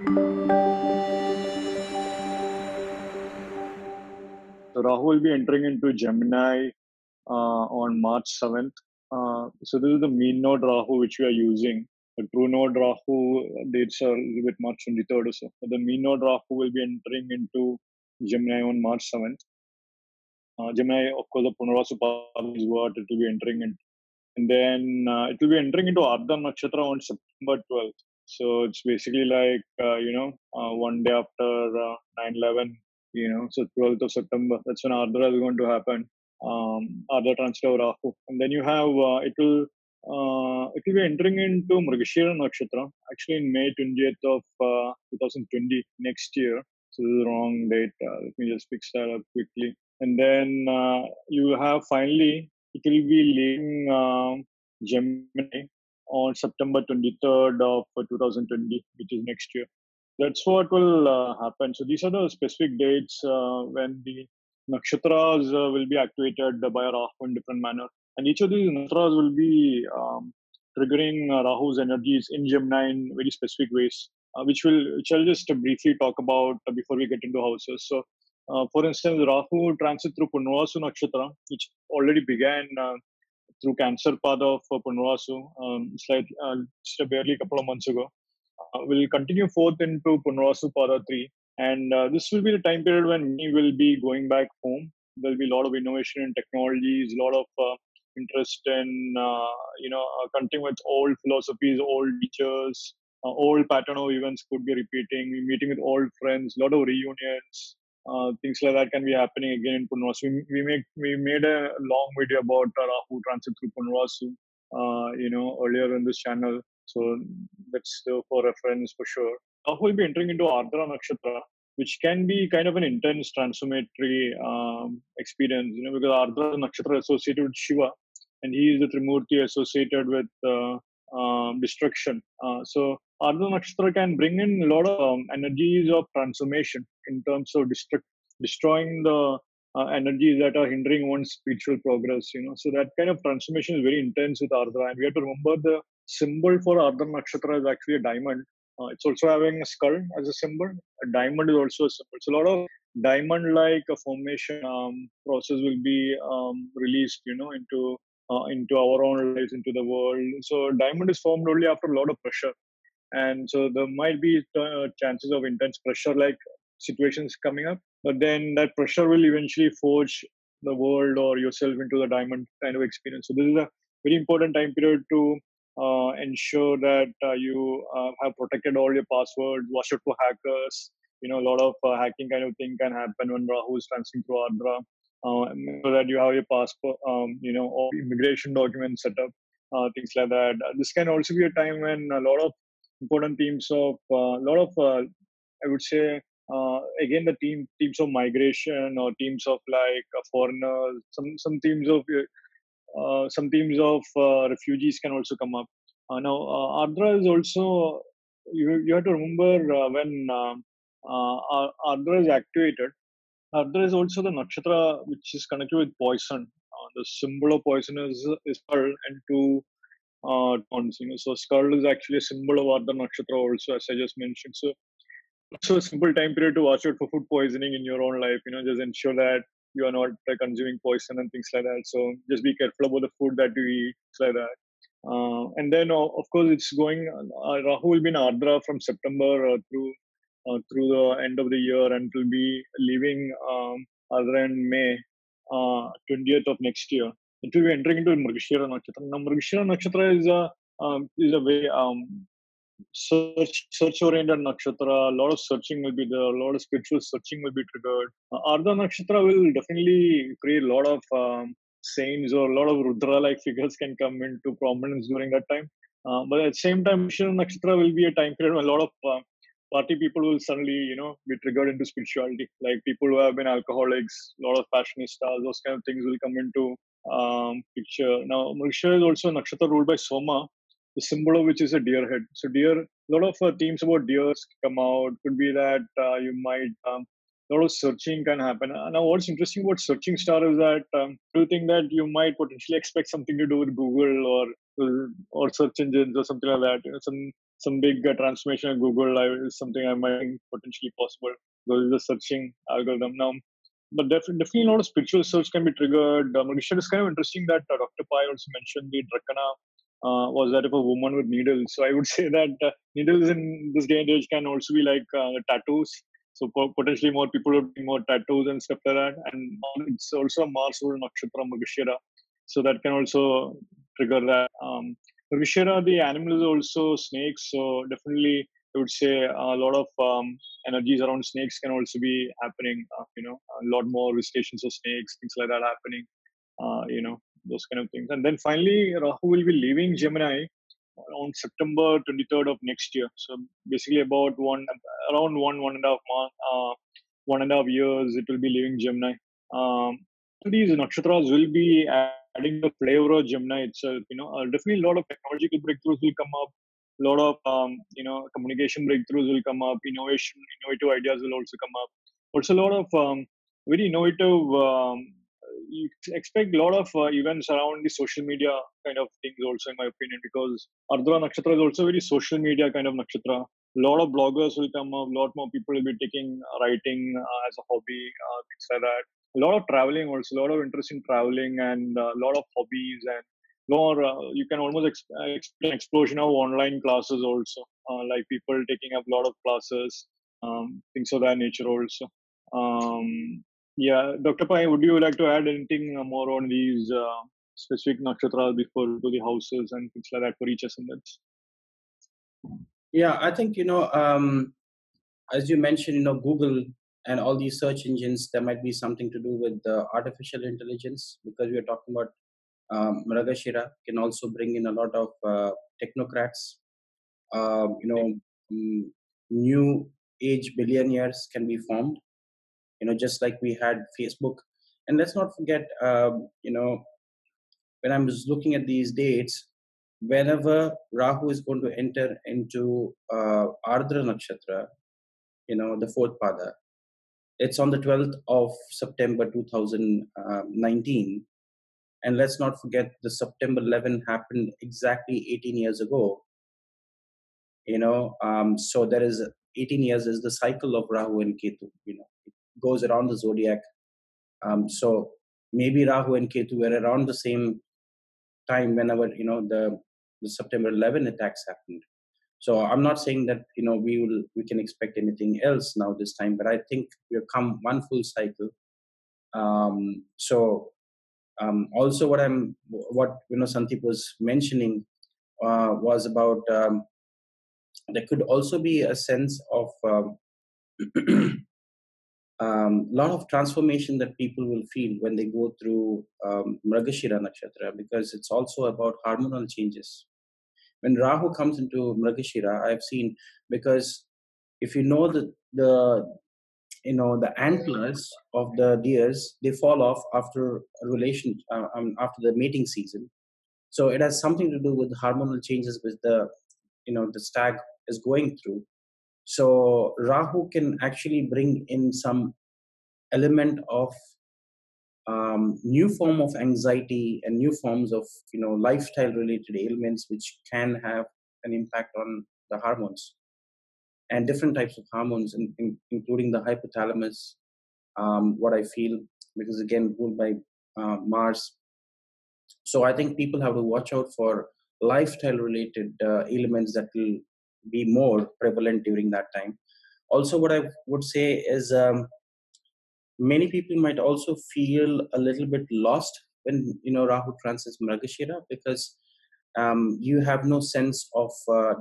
So Rahu will be entering into Gemini on March 7th. So this is the mean node Rahu which we are using. The true node Rahu dates are a little bit March 23rd or so. But the mean node Rahu will be entering into Gemini on March 7th. Gemini, of course, the Punarvasu path is what it will be entering in. And then it will be entering into Ardha Nakshatra on September 12th. So it's basically like, one day after 9/11, so 12th of September, that's when Ardha is going to happen. Ardha transit of Rahu. And then you have, it will be entering into Mrigashira Nakshatra, actually in May 20th of 2020, next year. So this is the wrong date. Let me just fix that up quickly. And then you have finally, it will be leaving Gemini on September 23rd of 2020, which is next year. That's what will happen. So these are the specific dates when the nakshatras will be activated by Rahu in different manner. And each of these nakshatras will be triggering Rahu's energies in Gemini in very specific ways, which I'll just briefly talk about before we get into houses. So, for instance, Rahu transit through Punarvasu Nakshatra, which already began through Cancer path of Punarvasu, just barely a couple of months ago. Will continue forth into Punarvasu Pada 3. And this will be the time period when we will be going back home. There'll be a lot of innovation in technologies, a lot of interest in, continuing with old philosophies, old teachers, old pattern of events could be repeating, meeting with old friends, a lot of reunions. Things like that can be happening again in Punarvasu. We made a long video about Rahu transit through Punarvasu, earlier in this channel. So that's for reference for sure. Rahu will be entering into Ardra Nakshatra, which can be kind of an intense transformatory experience, because Ardra Nakshatra is associated with Shiva, and he is the Trimurti associated with destruction. So Ardha Nakshatra can bring in a lot of energies of transformation in terms of destroying the energies that are hindering one's spiritual progress. So that kind of transformation is very intense with Ardha, and we have to remember the symbol for Ardha Nakshatra is actually a diamond. It's also having a skull as a symbol. A diamond is also a symbol. So a lot of diamond-like formation process will be released, into our own lives, into the world. So diamond is formed only after a lot of pressure, and so there might be chances of intense pressure-like situations coming up. But then that pressure will eventually forge the world or yourself into the diamond kind of experience. So this is a very important time period to ensure that you have protected all your passwords, watch out for hackers. A lot of hacking kind of thing can happen when Rahu is transiting through Ardra. So that you have your passport, all immigration documents set up, things like that. This can also be a time when a lot of important themes of I would say, again, the teams of migration or teams of like foreigners, some teams of refugees can also come up. Now, Ardra is also, you have to remember when Ardra is activated, there is also the nakshatra which is connected with poison. The symbol of poison is skull and two tons. So skull is actually a symbol of Ardha Nakshatra also, as I just mentioned. So also a simple time period to watch out for food poisoning in your own life. Just ensure that you are not consuming poison and things like that. So just be careful about the food that you eat, things like that. And then, of course, it's going. Rahu will be in Ardra from September through the end of the year, and will be leaving Ardra in May 20th of next year. It will be entering into Mrigashira Nakshatra. Now, Mrigashira Nakshatra is a very search oriented nakshatra. A lot of searching will be there, a lot of spiritual searching will be triggered. Ardha Nakshatra will definitely create a lot of saints, or a lot of Rudra like figures can come into prominence during that time. But at the same time, Mrigashira Nakshatra will be a time period when a lot of party people will suddenly, be triggered into spirituality. Like people who have been alcoholics, a lot of fashionistas, those kind of things will come into picture. Now, Mrigashira is also a nakshatra ruled by Soma, the symbol of which is a deer head. So deer, a lot of themes about deers come out. Could be that you might, a lot of searching can happen. Now, what's interesting about searching star is that do you think that you might potentially expect something to do with Google or search engines or something like that? Some some big transformation at Google is something I might think potentially possible. Because the searching algorithm now. But definitely a lot of spiritual search can be triggered. Marisha, it's kind of interesting that Dr. Pai also mentioned the Drakana was that of a woman with needles. So I would say that needles in this day and age can also be like tattoos. So potentially more people would be more tattoos and stuff like that. And it's also a Mars rule nakshatra Mrigashira. So that can also trigger that. Mrigashira, the animal is also snakes. So definitely I would say a lot of energies around snakes can also be happening. A lot more visitations of snakes, things like that happening. Those kind of things. And then finally, Rahu will be leaving Gemini on September 23rd of next year. So basically, about around 1.5 years, it will be leaving Gemini. These nakshatras will be adding the flavor of Gemini itself. Definitely a lot of technological breakthroughs will come up. A lot of communication breakthroughs will come up. Innovative ideas will also come up. Also, a lot of very innovative. You expect a lot of events around the social media kind of things also, in my opinion, because Ardra Nakshatra is also very social media kind of nakshatra. A lot of bloggers will come up. A lot more people will be taking writing as a hobby, things like that. A lot of traveling also, a lot of interest in traveling, and a lot of hobbies, and more you can almost expect an explosion of online classes also, like people taking up a lot of classes, things of that nature also. Yeah, Dr. Pai, would you like to add anything more on these specific nakshatras before to the houses and things like that for each ascendant? Yeah, I think, as you mentioned, Google and all these search engines, there might be something to do with artificial intelligence, because we are talking about Mrigashira can also bring in a lot of technocrats, new age billionaires can be formed, just like we had Facebook. And let's not forget, when I was looking at these dates, whenever Rahu is going to enter into Ardra Nakshatra, the fourth pada, it's on the 12th of September 2019. And let's not forget the September 11 happened exactly 18 years ago. So there is 18 years is the cycle of Rahu and Ketu. It goes around the zodiac. So maybe Rahu and Ketu were around the same time whenever the September 11 attacks happened. So I'm not saying that we can expect anything else now this time, but I think we've come one full cycle. Also, what Sandeep was mentioning was about there could also be a sense of lot of transformation that people will feel when they go through Mrigashira Nakshatra, because it's also about hormonal changes. When Rahu comes into Mrigashira, I've seen, because if you know the antlers of the deers, they fall off after after the mating season. So it has something to do with hormonal changes with the stag is going through. So Rahu can actually bring in some element of new form of anxiety and new forms of lifestyle related ailments, which can have an impact on the hormones and different types of hormones, including the hypothalamus. What I feel, because again ruled by Mars. So I think people have to watch out for lifestyle related elements that will be more prevalent during that time. Also, what I would say is many people might also feel a little bit lost when Rahu transits Mrigashira, because you have no sense of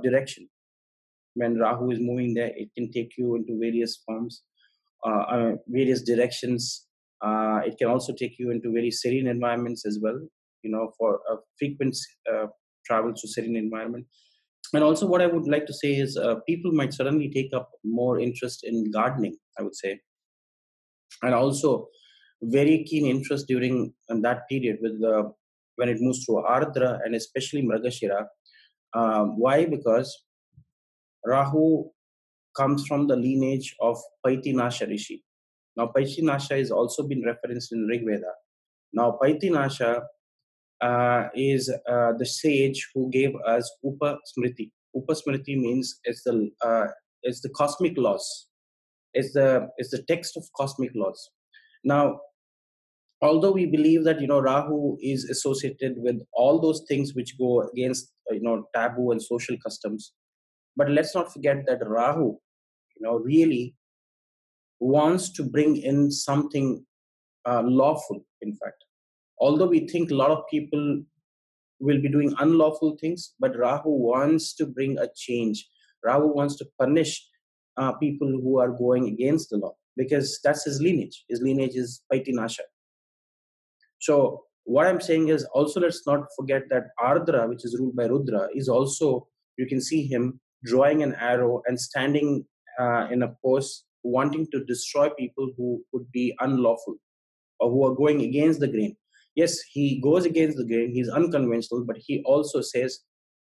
direction. When Rahu is moving there, it can take you into various forms, various directions. It can also take you into very serene environments as well, for a frequent travel to serene environment. And also what I would like to say is people might suddenly take up more interest in gardening, I would say. And also very keen interest during that period with when it moves through Ardra and especially Mrigashira. Why? Because Rahu comes from the lineage of Paitinasha Rishi. Now, Paitinasha has also been referenced in Rig Veda. Now, Paitinasha is the sage who gave us Upa Smriti. Upasmriti means it's the cosmic laws. It's the text of cosmic laws. Now, although we believe that Rahu is associated with all those things which go against taboo and social customs, but let's not forget that Rahu, really wants to bring in something lawful. In fact, although we think a lot of people will be doing unlawful things, but Rahu wants to bring a change. Rahu wants to punish people who are going against the law, because that's his lineage. His lineage is Paitinasha. So what I'm saying is, also let's not forget that Ardra, which is ruled by Rudra, is also, you can see him drawing an arrow and standing in a pose, wanting to destroy people who would be unlawful or who are going against the grain. Yes, he goes against the grain, he's unconventional, but he also says,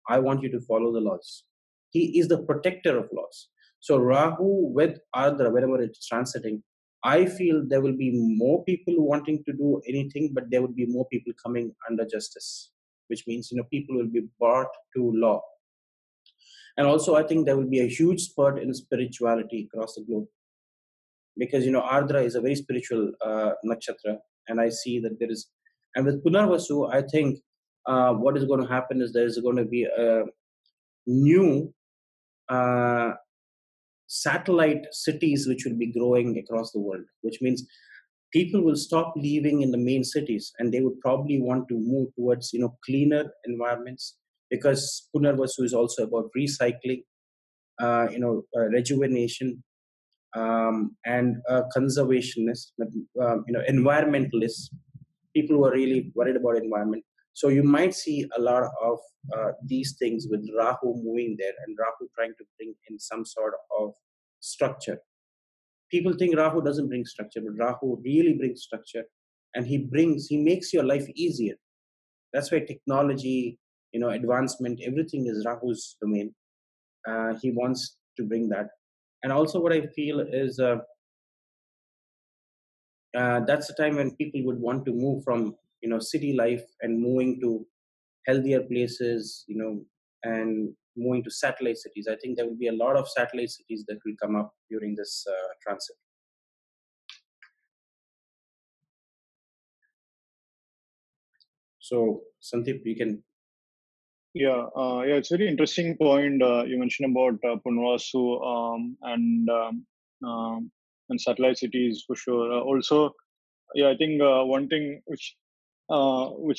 I want you to follow the laws. He is the protector of laws. So Rahu with Ardra, wherever it's transiting, I feel there will be more people wanting to do anything, but there will be more people coming under justice, which means, people will be brought to law. And also, I think there will be a huge spurt in spirituality across the globe, because, Ardra is a very spiritual nakshatra, and I see that there is, and with Punarvasu, I think what is going to happen is there is going to be a new satellite cities which will be growing across the world, which means people will stop living in the main cities and they would probably want to move towards cleaner environments, because Punarvasu is also about recycling, rejuvenation, and conservationists, environmentalists, people who are really worried about environment. So you might see a lot of these things with Rahu moving there and Rahu trying to bring in some sort of structure. People think Rahu doesn't bring structure, but Rahu really brings structure, and he makes your life easier. That's why technology, advancement, everything is Rahu's domain. He wants to bring that. And also what I feel is that's the time when people would want to move from city life and moving to healthier places, and moving to satellite cities. I think there will be a lot of satellite cities that will come up during this transit. So, Sandeep, you can. Yeah, it's a very interesting point you mentioned about Punwasu and satellite cities for sure. Also, yeah, I think one thing which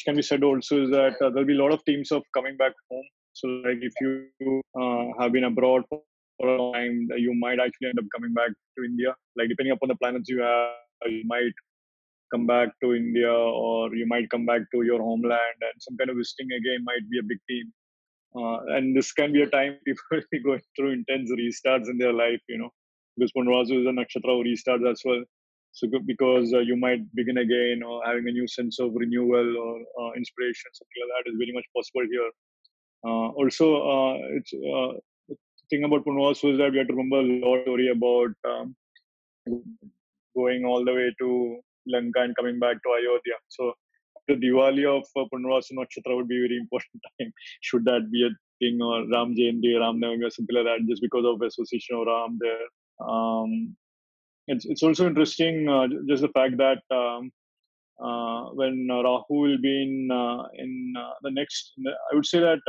can be said also is that there'll be a lot of teams of coming back home. So, like if you have been abroad for a long time, you might actually end up coming back to India. Like depending upon the planets you have, you might come back to India, or you might come back to your homeland, and some kind of visiting again might be a big team. And this can be a time people will be going through intense restarts in their life, because Punrasu is a nakshatra who restarts as well. So because you might begin again, or having a new sense of renewal or inspiration, something like that is very much possible here. Also, it's the thing about Punrasu is that we have to remember a lot of story about going all the way to Lanka and coming back to Ayodhya. So the Diwali of Punrasu Nakshatra would be a very important time. Should that be a thing, or Ram Jayanti, Ram Navami, or something like that, just because of association of Ram there. It's also interesting, just the fact that when Rahu will be in the next, I would say that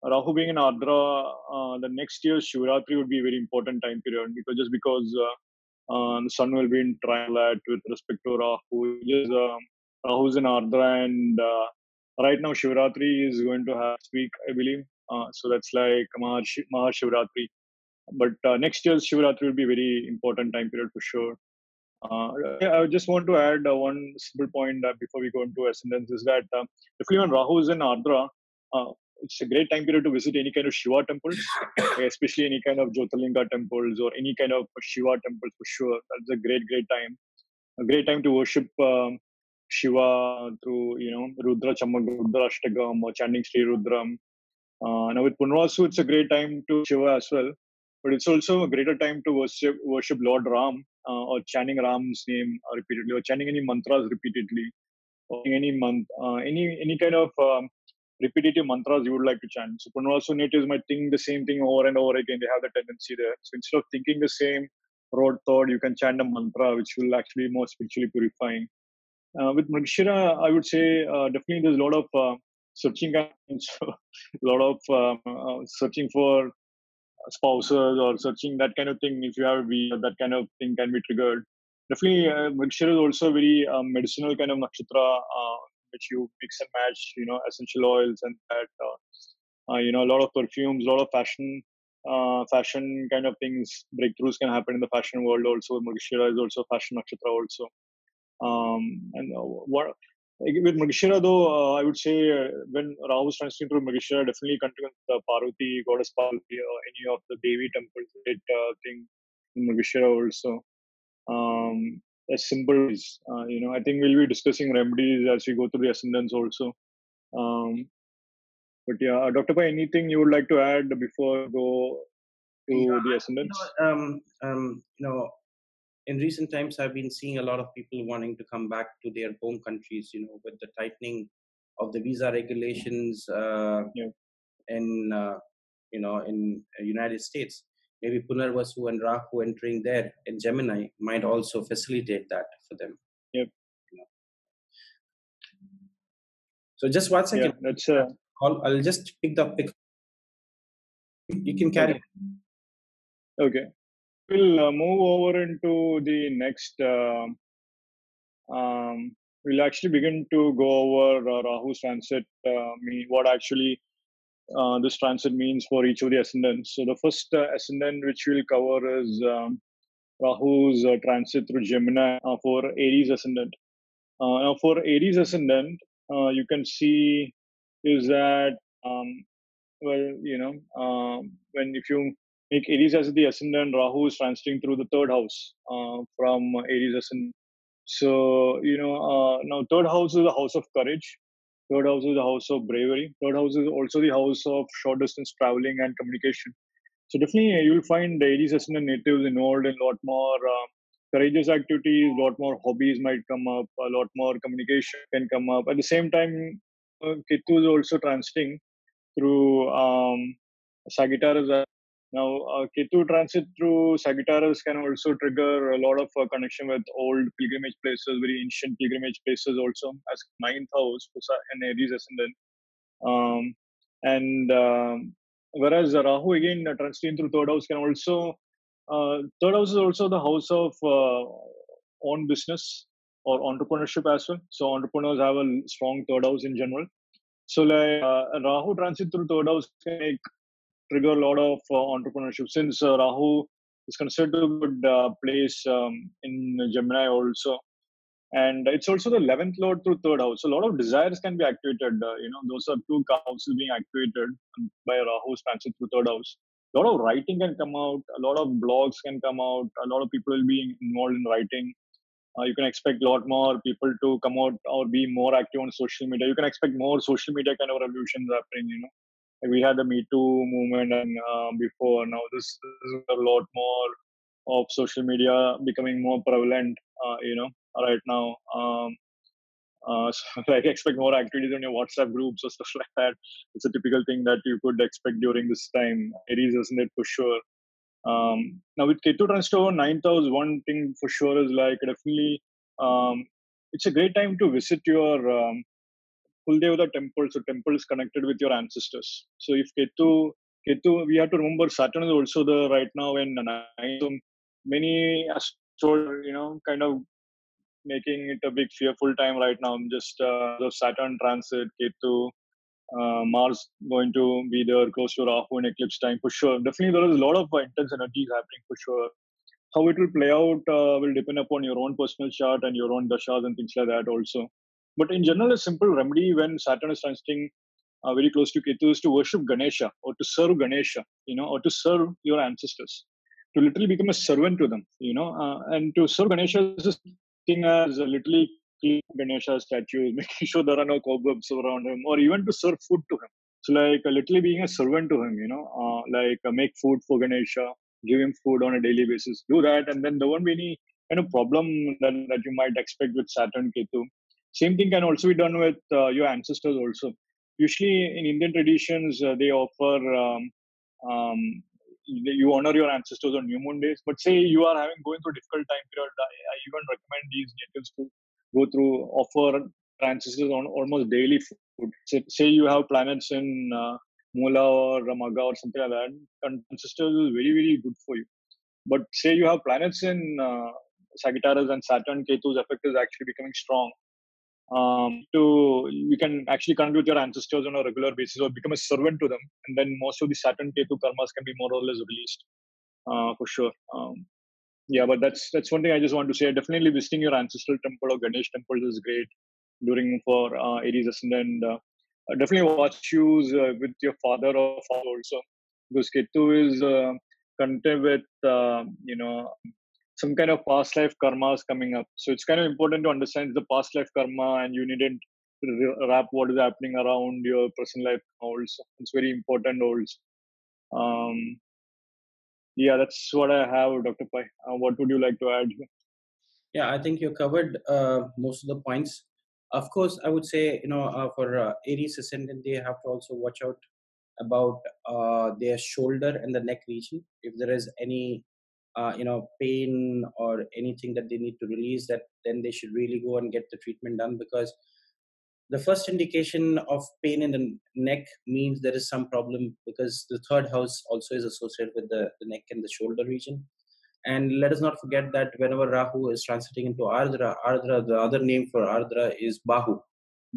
Rahu being in Ardra, the next year's Shivratri would be a very important time period, because the sun will be in trilat with respect to Rahu. Rahu's in Ardra, and right now Shivratri is going to have this week, I believe. So that's like Mahashivratri. But next year's Shivratri will be a very important time period for sure. I just want to add one simple point before we go into ascendants, is that if when Rahu is in Ardra, it's a great time period to visit any kind of Shiva temples, especially any kind of Jyotirlinga temples or any kind of Shiva temples for sure. That's a great time. A great time to worship Shiva through, Rudra Chamak, Rudra Ashtagam, or chanting Sri Rudram. Now with Punrasu, it's a great time to Shiva as well, but it's also a greater time to worship Lord Ram, or chanting Ram's name repeatedly, or chanting any mantras repeatedly, or any kind of repetitive mantras you would like to chant. So Punarvasu natives might think the same thing over and over again. They have the tendency there. So instead of thinking the same rote thought, you can chant a mantra, which will actually be more spiritually purifying. With Mrigashira, I would say definitely there's a lot of searching, so a lot of searching for spouses or searching that kind of thing. If you have a visa, that kind of thing can be triggered. Definitely, Mrigashira is also a very medicinal kind of nakshatra, which you mix and match, essential oils and that, a lot of perfumes, a lot of fashion kind of things. Breakthroughs can happen in the fashion world also. Mrigashira is also fashion nakshatra also. And what with Mrigashira though, I would say when Rahu was transiting through Mrigashira, definitely continue with Parvati, goddess Parvati, or any of the Devi temples. It thing in Mrigashira also. As simple as I think we'll be discussing remedies as we go through the ascendants also. But yeah, Dr. Pai, anything you would like to add before we go to the ascendants? In recent times, I've been seeing a lot of people wanting to come back to their home countries, with the tightening of the visa regulations in United States. Maybe Punarvasu and Rahu entering there in Gemini might also facilitate that for them. Yep. So just 1 second. Yeah, that's I'll just pick the pick. You can carry. Okay. We'll move over into the next. We'll actually begin to go over Rahu's transit, what actually this transit means for each of the ascendants. So the first ascendant which we'll cover is Rahu's transit through Gemini for Aries ascendant. Now for Aries ascendant, you can see is that when if you make Aries as the ascendant, Rahu is transiting through the third house from Aries ascendant. So now third house is the house of courage. Third house is the house of bravery. Third house is also the house of short distance traveling and communication. So definitely you'll find the Aries ascendant natives involved in a lot more courageous activities, a lot more hobbies might come up, a lot more communication can come up. At the same time, Ketu is also transiting through Sagittarius. Now, Ketu transit through Sagittarius can also trigger a lot of connection with old pilgrimage places, very ancient pilgrimage places also, as ninth house and Aries ascendant. Whereas Rahu again transiting through third house can also, third house is also the house of own business or entrepreneurship as well. So entrepreneurs have a strong third house in general. So like Rahu transit through third house can trigger a lot of entrepreneurship, since Rahu is considered a good place in Gemini also. And it's also the 11th lord through third house. So a lot of desires can be activated. Those are two houses being activated by Rahu's transit through third house. A lot of writing can come out. A lot of blogs can come out. A lot of people will be involved in writing. You can expect a lot more people to come out or be more active on social media. You can expect more social media kind of revolutions happening. We had the Me Too movement, and before now this is a lot more of social media becoming more prevalent. Right now. So like expect more activities on your WhatsApp groups or stuff like that. It's a typical thing that you could expect during this time. Aries, isn't it, for sure? Now with Ketu transit over ninth house, one thing for sure is like definitely it's a great time to visit your Kuldevata temples, so temples connected with your ancestors. So if Ketu, we have to remember Saturn is also the right now in ninth. So many astrologers, kind of making it a big fearful time right now. Just the Saturn transit, Ketu, Mars going to be there close to Rahu in eclipse time for sure. Definitely, there is a lot of intense energies happening for sure. How it will play out will depend upon your own personal chart and your own dashas and things like that also. But in general, a simple remedy when Saturn is transiting very close to Ketu is to worship Ganesha or to serve Ganesha, or to serve your ancestors, to literally become a servant to them, and to serve Ganesha is thing as literally clean Ganesha statues, making sure there are no cobwebs around him, or even to serve food to him. So like literally being a servant to him, make food for Ganesha, give him food on a daily basis. Do that, and then there won't be any kind of problem that you might expect with Saturn Ketu. Same thing can also be done with your ancestors also. usually in Indian traditions, they offer um, you honor your ancestors on new moon days. But say you are having going through a difficult time period, I even recommend these natives to go through offer ancestors on almost daily food. Say you have planets in Mula or Ramaga or something like that, and ancestors is very very good for you. But say you have planets in Sagittarius and Saturn, Ketu's effect is actually becoming strong. To you can actually connect with your ancestors on a regular basis or become a servant to them, and then most of the Saturn Ketu karmas can be more or less released for sure. Yeah, but that's one thing I just want to say. Definitely visiting your ancestral temple or Ganesh temple is great during for Aries ascendant. Definitely watch shoes with your father or father also, because Ketu is connected with some kind of past life karmas coming up. So it's kind of important to understand the past life karma, and you needn't wrap what is happening around your personal life also. It's very important also. Um, yeah, that's what I have, Dr. Pai. What would you like to add? Yeah, I think you covered most of the points. Of course, I would say, for Aries ascendant, they have to also watch out about their shoulder and the neck region. If there is any, pain or anything that they need to release, that then they should really go and get the treatment done, because the first indication of pain in the neck means there is some problem, because the third house also is associated with the neck and the shoulder region. And let us not forget that whenever Rahu is transiting into Ardra, the other name for Ardra is Bahu.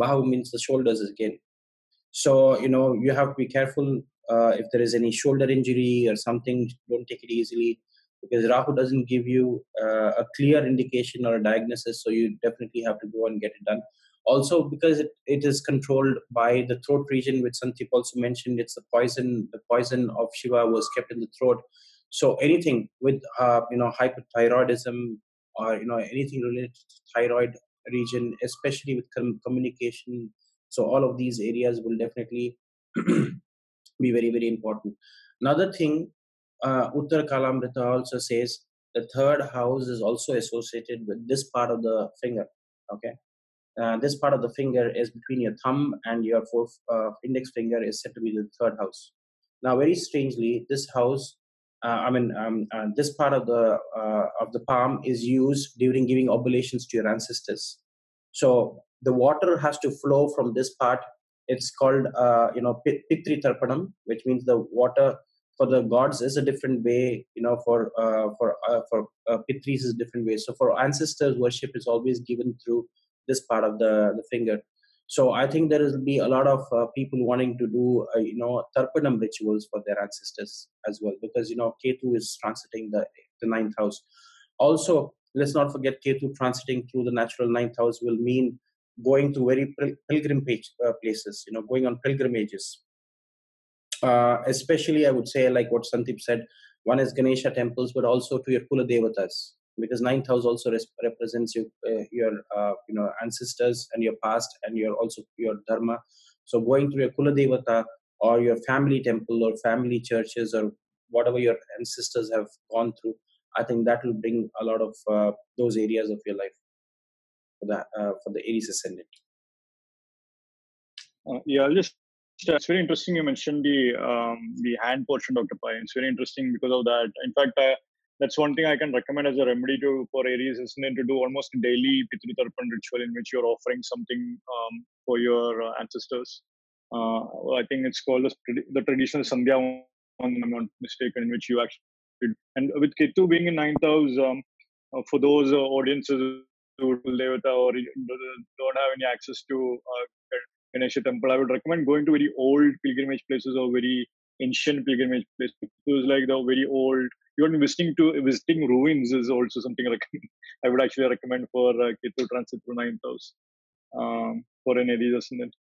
Bahu means the shoulders again. So, you have to be careful if there is any shoulder injury or something, don't take it easily, because Rahu doesn't give you a clear indication or a diagnosis. So you definitely have to go and get it done. Also, because it is controlled by the throat region, which Santip also mentioned, it's the poison of Shiva was kept in the throat. So anything with, hyperthyroidism, or, anything related to thyroid region, especially with communication, so all of these areas will definitely be very, very important. Another thing, Uttar Kalamrita also says the third house is also associated with this part of the finger. Okay. This part of the finger is between your thumb and your fourth index finger is said to be the third house. Now, very strangely, this house, this part of the palm is used during giving oblations to your ancestors. So the water has to flow from this part. It's called, Pitri Tarpanam, which means the water for the gods is a different way. For Pitris is a different way. So for ancestors, worship is always given through this part of the finger. So I think there will be a lot of people wanting to do, Tarpanam rituals for their ancestors as well, because, Ketu is transiting the ninth house. Also, let's not forget Ketu transiting through the natural ninth house will mean going to very pilgrimage places, going on pilgrimages. Especially, I would say, like what Santip said, one is Ganesha temples, but also to your Kula Devatas, because ninth house also represents your ancestors and your past and your dharma. So going to your Kula Devata or your family temple or family churches or whatever your ancestors have gone through, I think that will bring a lot of those areas of your life for the Aries ascendant. Yeah, I'll just. It's very interesting. You mentioned the hand portion, Dr. Pai. It's very interesting because of that. In fact, that's one thing I can recommend as a remedy for Aries ascendant to do almost a daily Pitru Tarpan ritual in which you're offering something for your ancestors. I think it's called the traditional Sandhya one, if I'm not mistaken, in which you actually. And with Ketu being in ninth house, for those audiences who Devata or don't have any access to Ganesha temple, I would recommend going to very old pilgrimage places or very ancient pilgrimage places. Those like the very old. Even visiting ruins is also something I would actually recommend for Ketu transit through ninth house for an Aries ascendant.